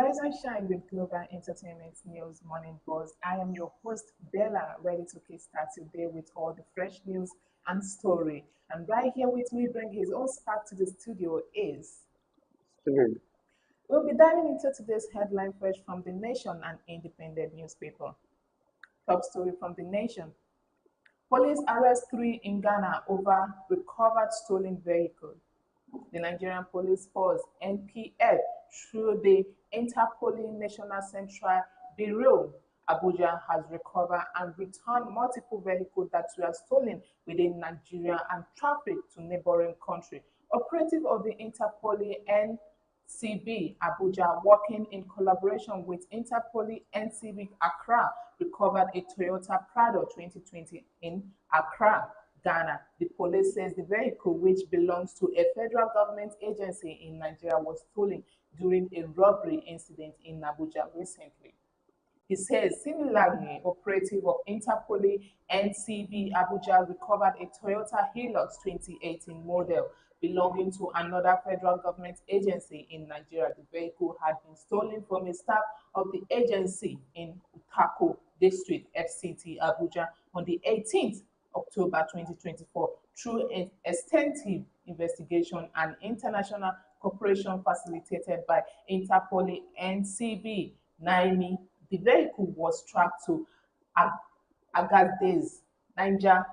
Rise and shine with Global Entertainment News Morning Buzz. I am your host, Bella, ready to kickstart your day with all the fresh news and story. And right here with me, bring his own spark to the studio is. Steven, We'll be diving into today's headline fresh from the Nation and Independent newspaper. Top story from the Nation. Police arrest three in Ghana over recovered stolen vehicle. The Nigerian Police Force (NPF) through the Interpol National Central Bureau, Abuja has recovered and returned multiple vehicles that were stolen within Nigeria and trafficked to neighboring countries. Operative of the Interpol NCB Abuja, working in collaboration with Interpol NCB Accra, recovered a Toyota Prado 2020 in Accra, Ghana. The police says the vehicle, which belongs to a federal government agency in Nigeria, was stolen during a robbery incident in Abuja recently. He says, similarly, operative of Interpol NCB Abuja recovered a Toyota Hilux 2018 model belonging to another federal government agency in Nigeria. The vehicle had been stolen from a staff of the agency in Utako District, FCT, Abuja on the 18th October 2024 through an extensive investigation and international cooperation facilitated by Interpol NCB NIMI. The vehicle was tracked to Agadez, Niger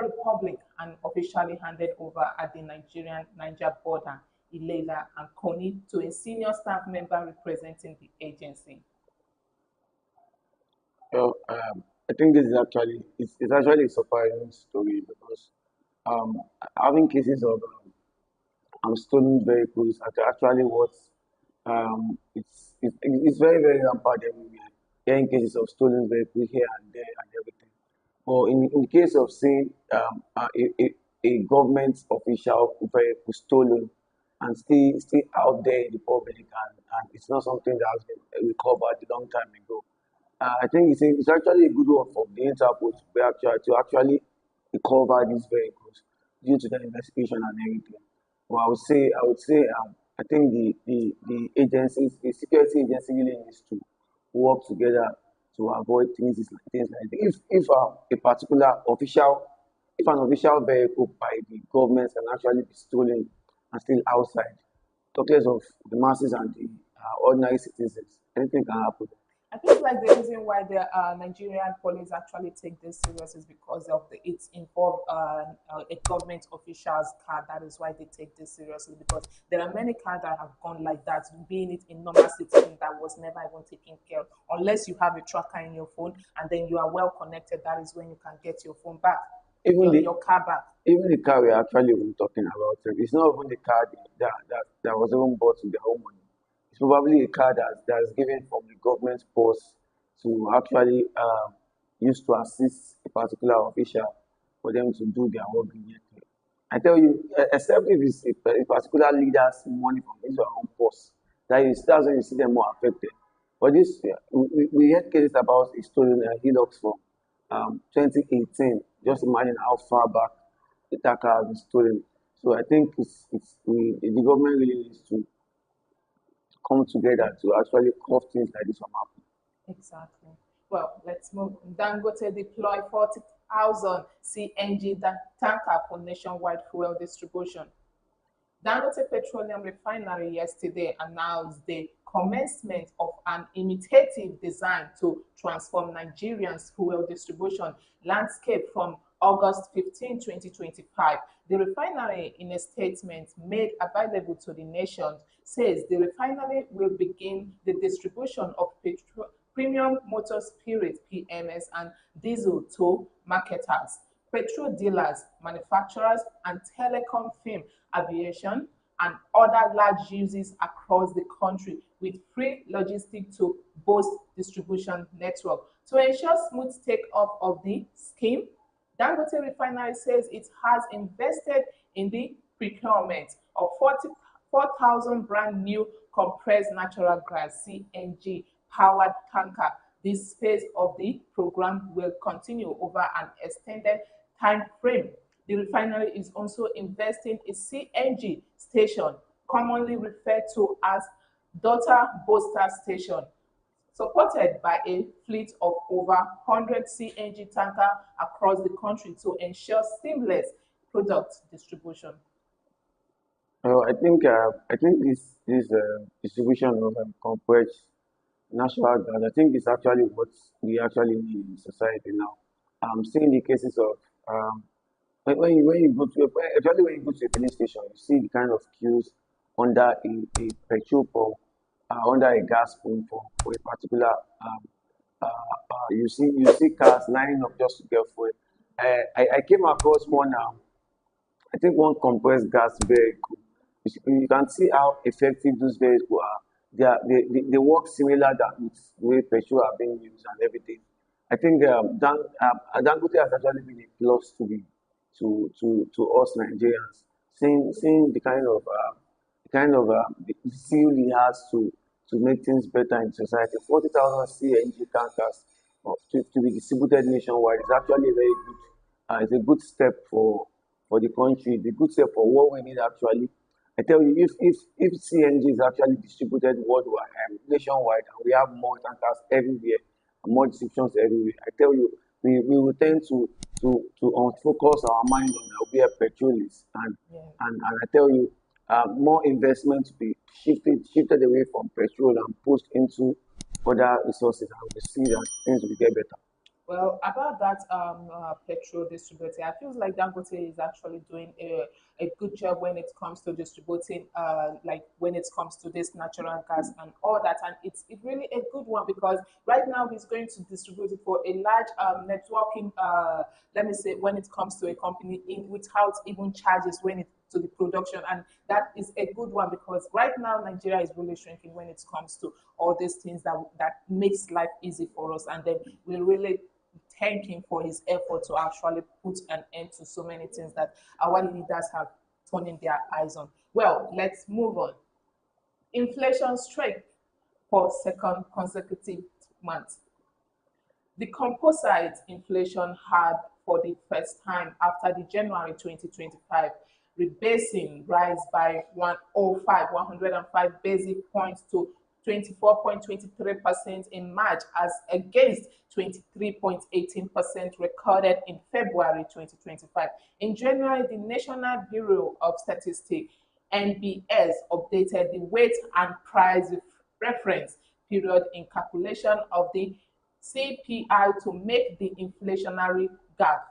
Republic, and officially handed over at the Nigerian-Niger border, Ilela and Koni, to a senior staff member representing the agency. well, I think this is actually it's actually a surprising story because um, having cases of stolen vehicles are actually what it's very very rampant everywhere. Hearing cases of stolen vehicles here and there and everything. But in the case of saying a government official vehicle stolen and still out there in the public and it's not something that has been recovered a long time ago. I think it's actually a good one for the Interpol to actually recover these vehicles due to the investigation and everything. But I would say I think the agencies, the security agency really needs to work together to avoid things like this. If a particular official, if an official vehicle by the government can actually be stolen and still outside, talk less of the masses and the ordinary citizens, anything can happen. I think like the reason why the Nigerian police actually take this serious is because of it's involved a government official's car. That is why they take this seriously because there are many cars that have gone like that, being it in normal citizen that was never even taken care of. Unless you have a tracker in your phone and then you are well connected, that is when you can get your phone back, Even your the your car back. even the car we're actually even talking about, it's not even the car that was even bought with their own money. It's probably a car that's given from the government purse to actually use to assist a particular official for them to do their work immediately. I tell you, except if it's a particular leader's money from his or her own purse, that's when you see them more affected. But this, we had cases about a stolen Hilux from 2018. Just imagine how far back the car has been stolen. So I think the government really needs to come together to actually curb things like this from happening. Exactly. Well, let's move. Dangote deploy 40,000 CNG tanker for nationwide fuel distribution. Dangote Petroleum Refinery yesterday announced the commencement of an imitative design to transform Nigeria's fuel distribution landscape from August 15, 2025. The refinery, in a statement made available to the nation, says the refinery will begin the distribution of premium motor spirit (PMS) and diesel to marketers, petrol dealers, manufacturers, and telecom firms, aviation, and other large users across the country with free logistics to boost distribution network. To ensure smooth take-up of the scheme, Dangote Refinery says it has invested in the procurement of 44,000 brand new compressed natural gas (CNG) powered tanker. This phase of the program will continue over an extended time frame. The refinery is also investing in CNG station, commonly referred to as daughter booster station, supported by a fleet of over 100 CNG tankers across the country to ensure seamless product distribution. I think this distribution of compressed natural gas, I think is actually what we actually need in society now. I'm seeing the cases of when you go to especially when you go to a filling station, you see the kind of queues under a petrol pump, under a gas pump for a particular you see cars lining up just to get fuel. I came across one now. I think one compressed gas vehicle. You can see how effective those vehicles are. They work similar that with the way petrol are being used and everything. I think Dangote has actually been a plus to us Nigerians, seeing the zeal he has to make things better in society. 40,000 CNG tankers to be distributed nationwide is actually a very good. It's a good step for the country. It's a good step for what we need actually. I tell you, if CNG is actually distributed worldwide and nationwide, and we have more tankers everywhere, and more distributions everywhere, I tell you, we will tend to focus our mind on where petrol is, Yeah. and I tell you, more investment to be shifted away from petrol and pushed into other resources, and we see that things will get better. Well, about that petrol distributor, I feel like Dangote is actually doing a good job when it comes to distributing, like when it comes to this natural gas and all that. And it's really a good one because right now he's going to distribute it for a large networking, let me say, when it comes to a company without even charges when it to the production. And that is a good one because right now Nigeria is really shrinking when it comes to all these things that makes life easy for us. And then we really thank him for his effort to actually put an end to so many things that our leaders have turning their eyes on. Well, let's move on. Inflation strike for second consecutive month. The composite inflation had for the first time after the January 2025 rebasing rise by 105 basic points to 24.23% in March as against 23.18% recorded in February 2025. In January, the National Bureau of Statistics (NBS) updated the weight and price reference period in calculation of the CPI to make the inflationary gap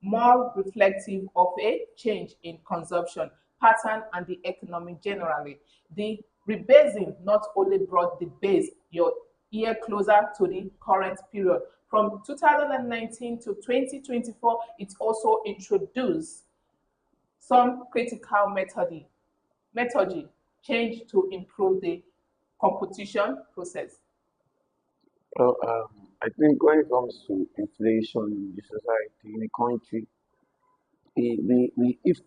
more reflective of a change in consumption pattern and the economy generally. The rebasing not only brought the base year closer to the current period. From 2019 to 2024, it also introduced some critical methodology change to improve the competition process. I think when it comes to inflation in the society, in the country, if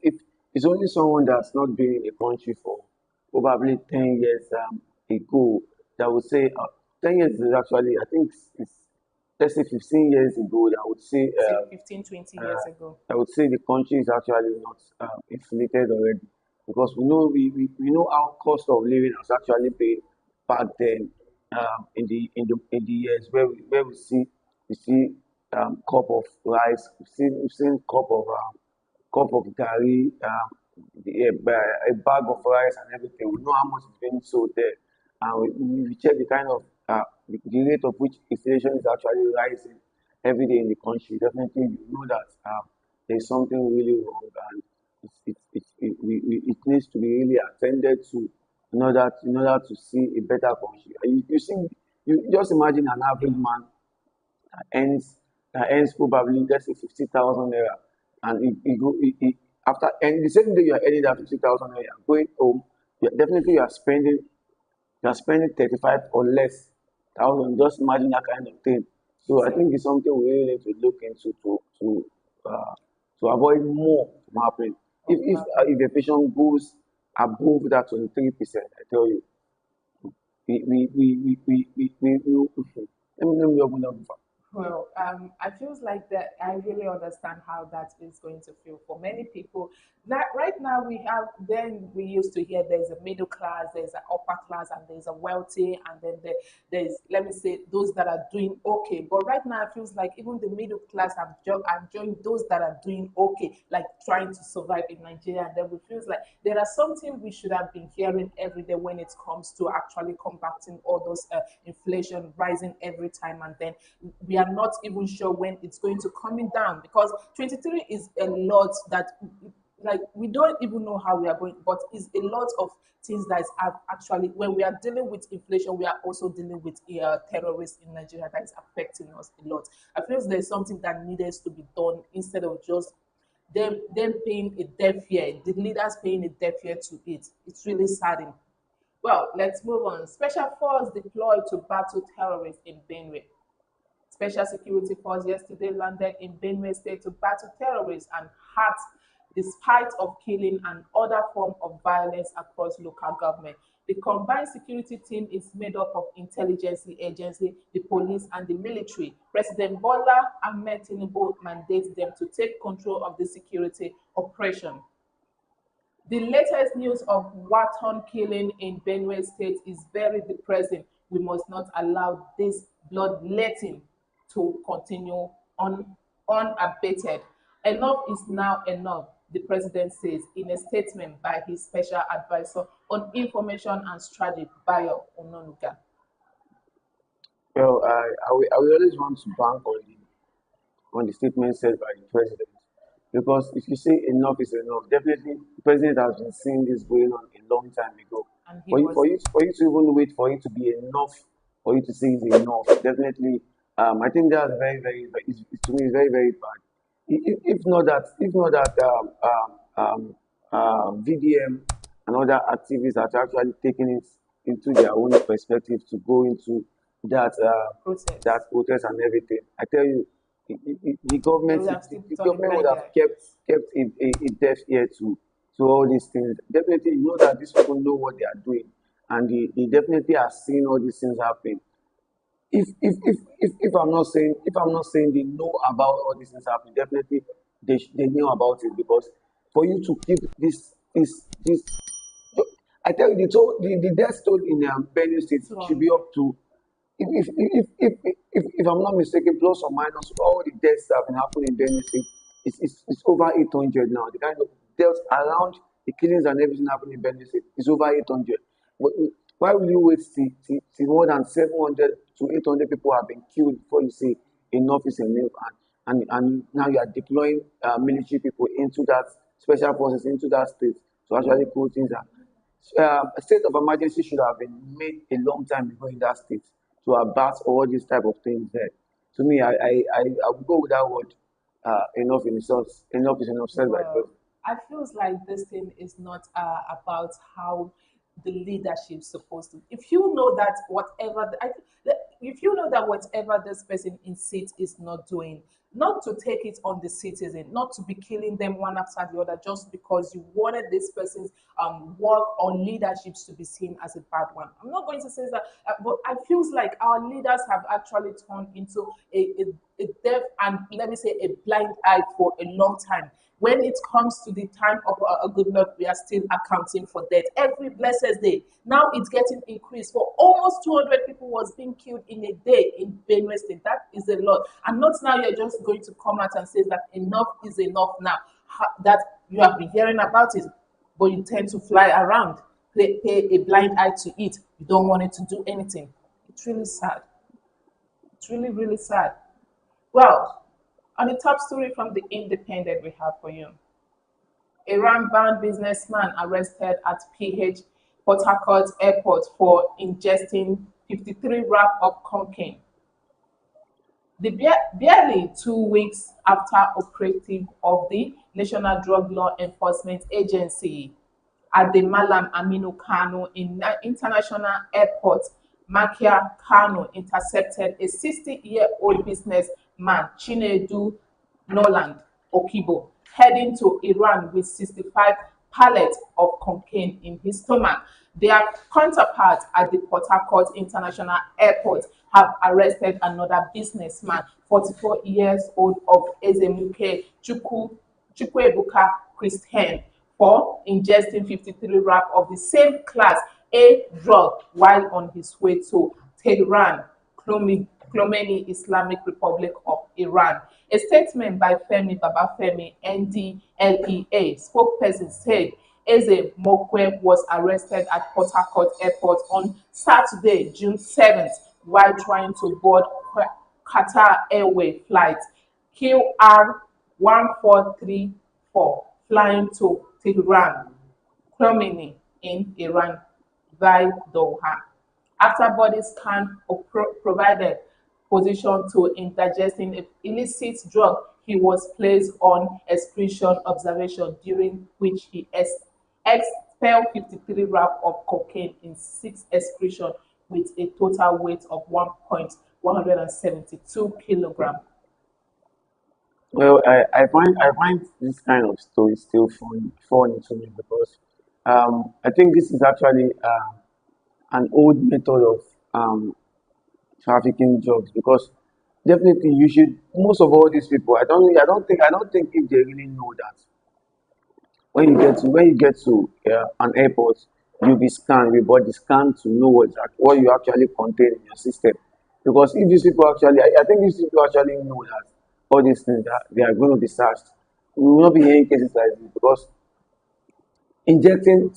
it's only someone that's not been in the country for probably 10 years ago that would say 10 years is actually, I think it's let's say 15 years ago, that would say Say 15, 20 years ago. I would say the country is actually not inflated already because we know how cost of living has actually been back then in the years where we see cup of rice, we've seen cup of gari, a bag of rice and everything. We know how much is being sold there, and we check the kind of the rate of which inflation is actually rising every day in the country. Definitely, you know that there's something really wrong, and it needs to be really attended to in order to see a better country. You just imagine an average man that earns probably let's say 50,000 naira, and after and the same day you are earning that 50,000 naira, going home, definitely you are spending 35 or less thousand. Just imagine that kind of thing. So I think it's something we really need to look into uh, to avoid more from happening. If a patient goes above that 23%, I tell you, we let me open up. Well, I feels like that. I really understand how that is going to feel for many people. That right now we have. Then we used to hear there's a middle class, there's an upper class, and there's a wealthy, and then there's, let me say, those that are doing okay. But right now it feels like even the middle class have joined those that are doing okay, like trying to survive in Nigeria. And then we feels like there are something we should have been hearing every day when it comes to actually combating all those inflation rising every time, and then we are not even sure when it's going to coming down, because 23 is a lot that, like, we don't even know how we are going, but it's a lot of things that are actually, when we are dealing with inflation, we are also dealing with terrorists in Nigeria that is affecting us a lot. I feel there's something that needs to be done instead of just them paying a deaf ear, the leaders paying a deaf ear to it. It's really saddening. Well, let's move on. Special force deployed to battle terrorists in Benue. Special security force yesterday landed in Benue State to battle terrorists and hurt despite of killing and other form of violence across local government. The combined security team is made up of intelligence agency, the police, and the military. President Bola Ahmed Tinubu mandates them to take control of the security operation. The latest news of Wharton killing in Benue State is very depressing. We must not allow this bloodletting to continue unabated. Enough is now enough, the president says in a statement by his special advisor on information and strategy, Bayo Ononuga. Well, I will always want to bank on the statement said by the president. Because if you say enough is enough, definitely the president has been seeing this going on a long time ago. And he For you, was for you to even wait for it to be enough, for you to say it's enough, definitely, I think that's to me, it's very, very bad. If not that VDM and other activists are actually taking it into their own perspective to go into that process. that protest and everything. I tell you, the They government would have still the turned a government would blind have eye. kept a deaf ear to all these things. Definitely, you know that these people know what they are doing, and they definitely are seeing all these things happen. If I'm not saying they know about all these things happening, definitely they know about it, because for you to keep this I tell you, the death toll in Benue State It's should wrong. be up to, if I'm not mistaken, plus or minus, all the deaths that have been happening in Benue State, it's over 800 now. The kind of deaths around the killings and everything happening in Benue State is over 800. But why will you wait till more than 700 to 800 people have been killed before you say enough is enough? And now you are deploying military people into that, special forces into that state to actually pull things out. A state of emergency should have been made a long time ago in that state to abate all these type of things there. To me, I would go with that word. Enough in itself. Enough is enough said by Well, person. I feels like this thing is not about how the leadership supposed to. If you know that whatever if you know that whatever this person in seat is not doing, not to take it on the citizen, not to be killing them one after the other just because you wanted this person's work or leaderships to be seen as a bad one. I'm not going to say that, but I feels like our leaders have actually turned into a deaf and, let me say, a blind eye for a long time. When it comes to the time of a good luck, we are still accounting for death every blessed day. Now it's getting increased. For almost 200 people was being killed in a day in Benue State. That is a lot. And not now you're just going to come out and say that enough is enough now. That you have been hearing about it, but you tend to fly around, pay a blind eye to it. You don't want it to do anything. It's really sad. It's really, really sad. Well, on the top story from the Independent we have for you. Iran-bound businessman arrested at Port Harcourt Airport for ingesting 53 wrap of cocaine. Barely 2 weeks after operative of the National Drug Law Enforcement Agency at the Malam Aminu Kano International Airport, Makia Kano intercepted a 60-year-old businessman, Chinedu Noland Okibo, heading to Iran with 65 pallets of cocaine in his stomach. Their counterparts at the Port Harcourt International Airport have arrested another businessman, 44 years old of Ezemuke Chukwebuka Christian, for ingesting 53 wrap of the same class A drug while on his way to Tehran, Khomeini Islamic Republic of Iran. A statement by Femi Babafemi, NDLEA spokesperson, said Eze Mokwe was arrested at Port Harcourt Airport on Saturday, June 7th, while trying to board Qatar Airways flight QR 1434 flying to Tehran, Khomeini in Iran via Doha. After body scan provided position to indigesting illicit drug, he was placed on excretion observation, during which he expelled 53 grams of cocaine in 6 excretion with a total weight of 1.172 kilograms. Well, I find this kind of story still funny to me because I think this is actually an old method of trafficking drugs because definitely you should most of all these people I don't think if they really know that when you get to an airport you'll be scanned your body scanned to know what you actually contain in your system because if these people actually I think these people actually know that all these things that they are going to be searched we will not be hearing cases like this because injecting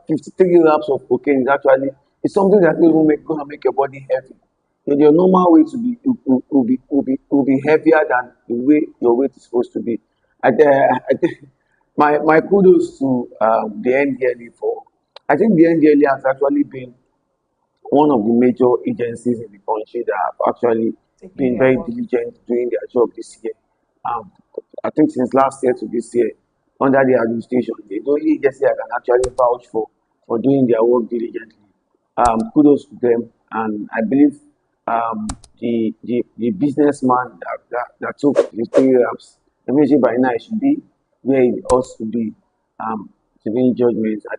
53 grams of cocaine is actually is something that will make gonna make your body heavy. Your normal weight will be heavier than the way your weight is supposed to be. I think my kudos to the NDLE for I think the NDLE has actually been one of the major agencies in the country that have actually Taking been their very work. diligent doing their job this year. Um, I think since last year to this year, under the administration, they the only agency I can actually vouch for doing their work diligently. Kudos to them, and I believe the businessman that took the 3 laps, immediately by now should be where he ought to be. Civil judgment. I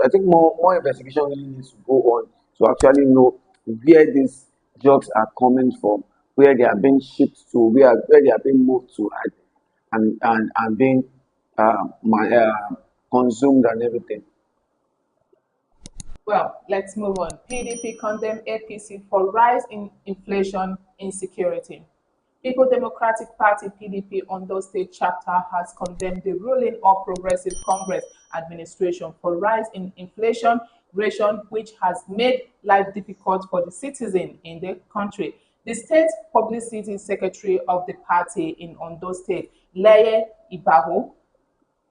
think more investigation really needs to go on to actually know where these drugs are coming from, where they are being shipped to, where they are being moved to, and being consumed and everything. Well, let's move on. PDP condemned APC for rise in inflation insecurity. People Democratic Party (PDP) Ondo State chapter has condemned the ruling All Progressive Congress administration for rise in inflation ration, which has made life difficult for the citizens in the country. The state publicity secretary of the party in Ondo State, Leye Ibaho,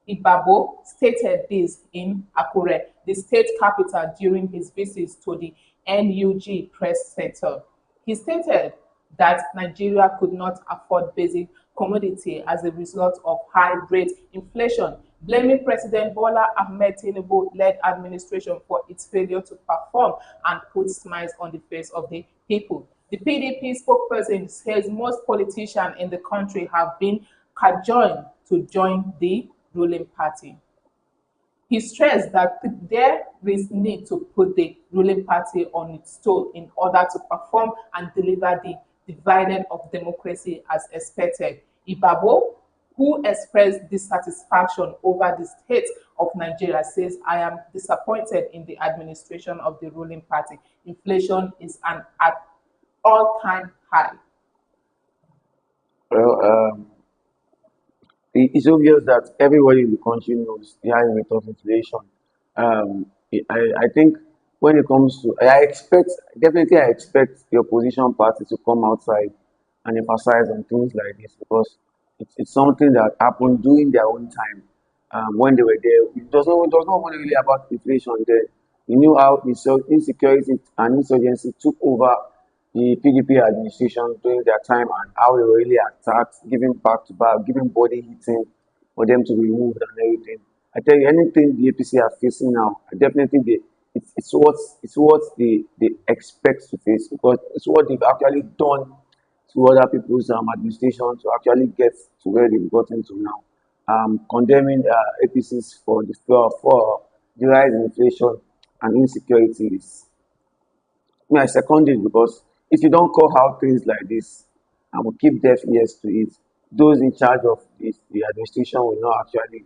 Ibabo stated this in Akure, the state capital, during his visit to the NUG Press Center. He stated that Nigeria could not afford basic commodity as a result of high rate inflation, blaming President Bola Ahmed Tinubu-led administration for its failure to perform and put smiles on the face of the people. The PDP spokesperson says most politicians in the country have been cajoled to join the ruling party. He stressed that there is need to put the ruling party on its toe in order to perform and deliver the dividend of democracy as expected. Ibabo, who expressed dissatisfaction over the state of Nigeria, says, I am disappointed in the administration of the ruling party. Inflation is at all-time high. Well, it's obvious that everybody in the country knows the high rate of inflation. I think when it comes to, I expect the opposition party to come outside and emphasize on things like this because it's something that happened during their own time when they were there. It was not only really about inflation there. We knew how insecurity and insurgency took over the PDP administration during their time and how they were really attacked, giving back to back, giving body hitting for them to be removed and everything. I tell you, anything the APC are facing now, definitely it's what they expect to face because it's what they've actually done to other people's administration to actually get to where they've gotten to now. Condemning APCs for the rise in inflation and insecurity is I second it because if you don't call out things like this and will keep deaf ears to it, those in charge of this, the administration will not actually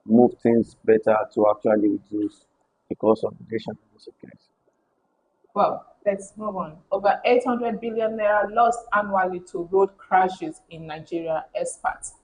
move things better to actually reduce the cost of migration in this case. Well, let's move on. Over 800 billion naira lost annually to road crashes in Nigeria, experts.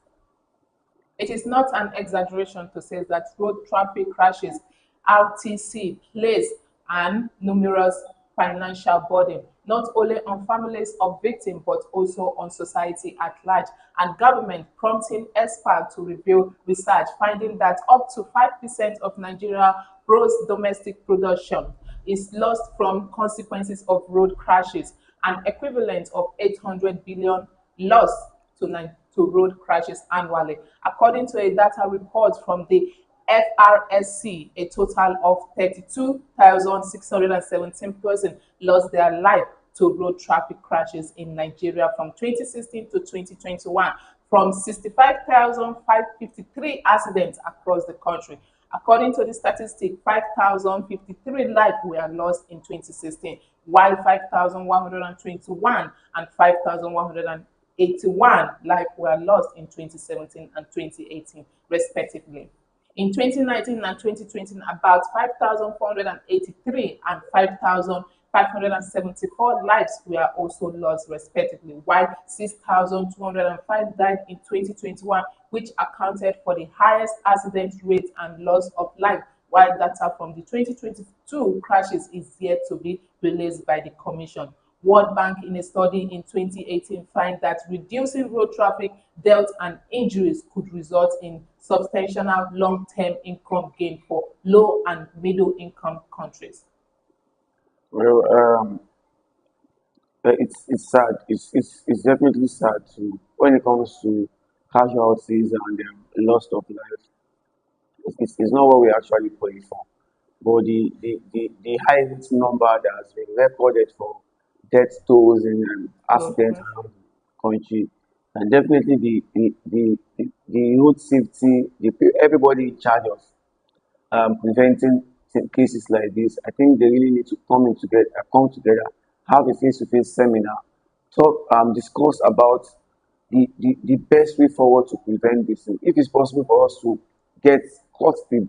It is not an exaggeration to say that road traffic crashes (RTC) plays an numerous financial burden, not only on families of victims but also on society at large, and government prompting experts to review research finding that up to 5% of Nigeria gross domestic production is lost from consequences of road crashes, an equivalent of 800 billion lost to road crashes annually. According to a data report from the FRSC, a total of 32,617 persons lost their life to road traffic crashes in Nigeria from 2016 to 2021, from 65,553 accidents across the country. According to the statistic, 5,053 lives were lost in 2016, while 5,121 and 5,181 lives were lost in 2017 and 2018, respectively. In 2019 and 2020, about 5,483 and 5,574 lives were also lost, respectively, while 6,205 died in 2021, which accounted for the highest accident rate and loss of life, while data from the 2022 crashes is yet to be released by the Commission. World Bank, in a study in 2018, find that reducing road traffic deaths and injuries could result in substantial long-term income gain for low and middle-income countries. Well, it's sad. It's definitely sad to when it comes to casualties and loss of life. It's not what we actually pray for. But the highest number that has been recorded for death tolls in accidents Okay. around the country, and definitely the road safety, everybody in charge of preventing cases like this. I think they really need to come together, have a face-to-face seminar, discuss about the best way forward to prevent this. And if it's possible for us to get cut the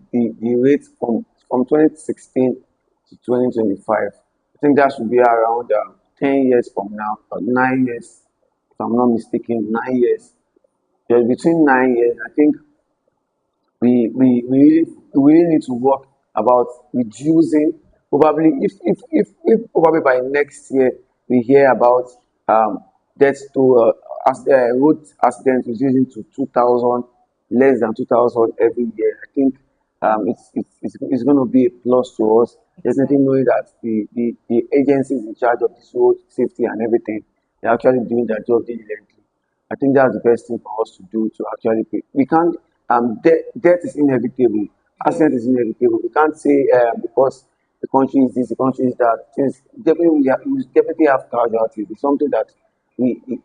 rate from 2016 to 2025, I think that should be around 10 years from now, or 9 years, if I'm not mistaken, 9 years. Yeah, between 9 years, I think we really need to work about reducing, probably if probably by next year we hear about deaths to road accidents reducing to 2,000, less than 2,000 every year. I think it's going to be a plus to us, definitely Exactly. knowing that the agencies in charge of this road safety and everything, they're actually doing their job diligently. I think that's the best thing for us to do to actually pay. We can't, death is inevitable, Yes. accident is inevitable. We can't say because the country is this, the country is that. Things definitely we definitely have casualties. It's something that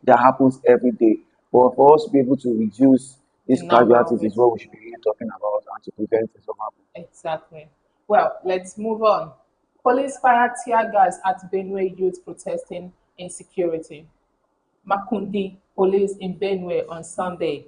that happens every day. But for us to be able to reduce The these number of casualties it. is what we should be really talking about and to prevent it from happening. Exactly. Well, let's move on. Police fired tear gas at Benue youth protesting insecurity. Makundi police in Benue on Sunday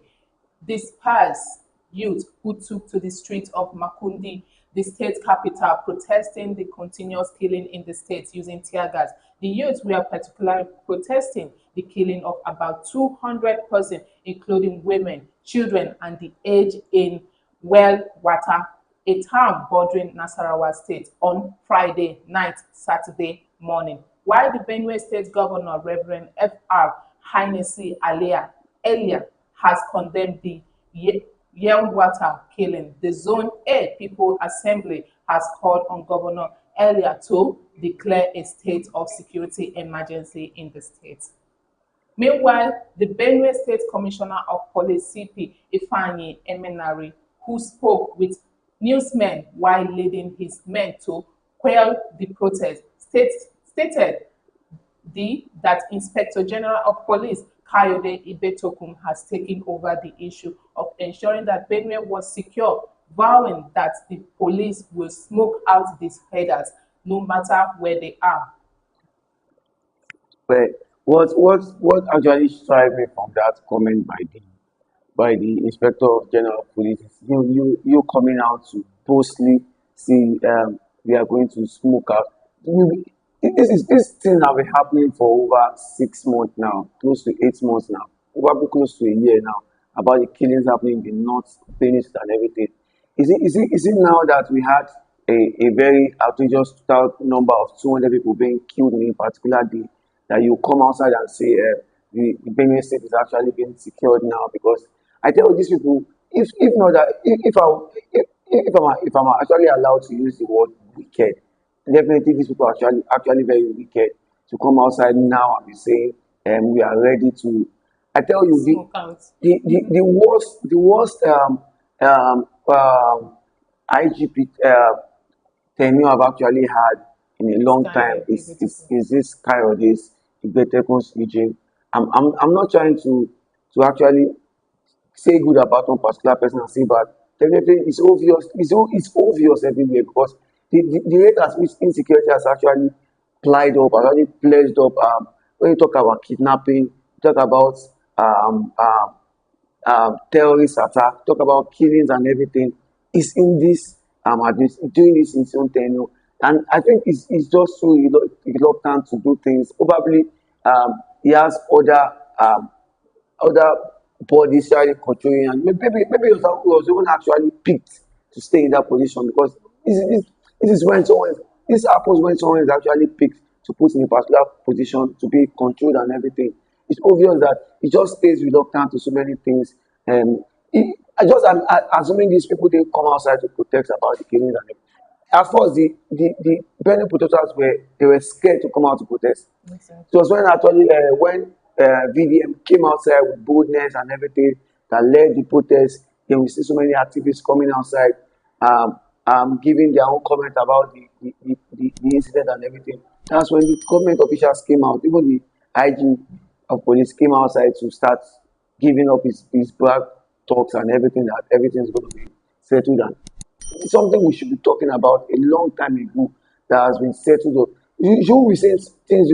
dispersed youth who took to the streets of Makundi, the state capital, protesting the continuous killing in the state using tear gas. The youth were particularly protesting the killing of about 200 persons, including women, children, and the aged in Well Water, a town bordering Nasarawa State, on Friday night, Saturday morning. While the Benue State Governor, Reverend F.R. Heinesi Alia, earlier has condemned the Yelwater killing, the Zone A People Assembly has called on Governor Elia to declare a state of security emergency in the state. Meanwhile, the Benue State Commissioner of Police (CP) Ifeanyi Emenari, who spoke with newsmen while leading his men to quell the protest, stated that Inspector General of Police Kayode Ibetokun has taken over the issue of ensuring that Benue was secure, vowing that the police will smoke out these headers no matter where they are. But what actually struck me from that comment by the Inspector of General Police is you coming out to boastly say we are going to smoke out. You, this thing have been happening for over 6 months now, close to 8 months now, probably close to a year now, about the killings happening in the north, finished and everything. Is it now that we had a very outrageous total number of 200 people being killed in a particular day that you come outside and say the Benue state is actually being secured now? Because I tell these people, if not that, if I'm actually allowed to use the word wicked, definitely these people are actually very wicked to come outside now and be saying we are ready to. I tell you Smoke out. the worst um, um, IGP tenure I've actually had in a long time Skyrocket, beautiful. is this Coyotes Igbetekun's regime. I'm not trying to actually say good about one particular person and say bad. Definitely, it's obvious. It's obvious everywhere because the rate at which insecurity has actually plied up, has actually pledged up. When you talk about kidnapping, you talk about um, um, terrorist attack, talk about killings and everything. Is in this doing this in its own tenure, and I think it's just so reluctant to do things. Probably he has other bodies trying controlling, and maybe he was even actually picked to stay in that position because this is when someone this happens when someone is actually picked to put in a particular position to be controlled and everything. It's obvious that he just stays reluctant to so many things. I'm assuming these people didn't come outside to protest about the killings and everything. At first, the Benue protesters were scared to come out to protest. Makes sense. It was when actually when VDM came outside with boldness and everything that led the protest. Then we see so many activists coming outside, giving their own comment about the incident and everything. That's when the government officials came out. Even the IG of police came outside to start giving up his brag talks and everything that everything is going to be settled and it's something we should be talking about a long time ago that has been settled up. You we say things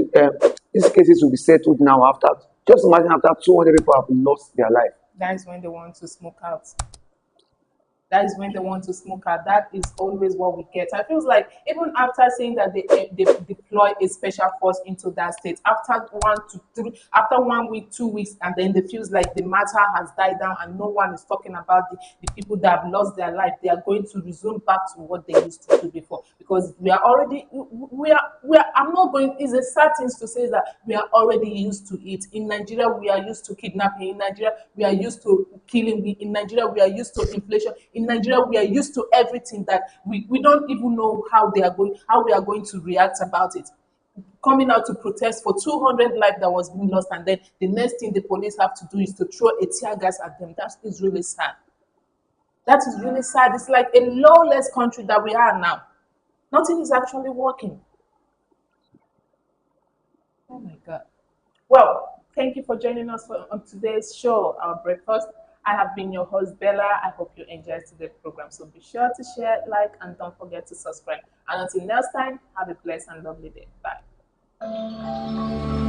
these cases will be settled now after just imagine after 200 people have lost their life. That is when they want to smoke out. That is when they want to smoke out. That is always what we get. I feels like even after saying that they deploy a special force into that state, after 1 to 3, after 1 week, 2 weeks, and then it feels like the matter has died down and no one is talking about the people that have lost their life. They are going to resume back to what they used to do before because we are already we are I'm not going. It's a sad thing to say that we are already used to it. In Nigeria, we are used to kidnapping. In Nigeria, we are used to killing. In Nigeria, we are used to inflation. In Nigeria, we are used to everything that we don't even know how we are going to react about it. Coming out to protest for 200 lives that was being lost, and then the next thing the police have to do is to throw a tear gas at them. That is really sad. That is really sad. It's like a lawless country that we are now. Nothing is actually working. Oh my God. Well, thank you for joining us on today's show, Our Breakfast. I have been your host, Bella. I hope you enjoyed today's program. So be sure to share, like, and don't forget to subscribe. And until next time, have a blessed and lovely day. Bye.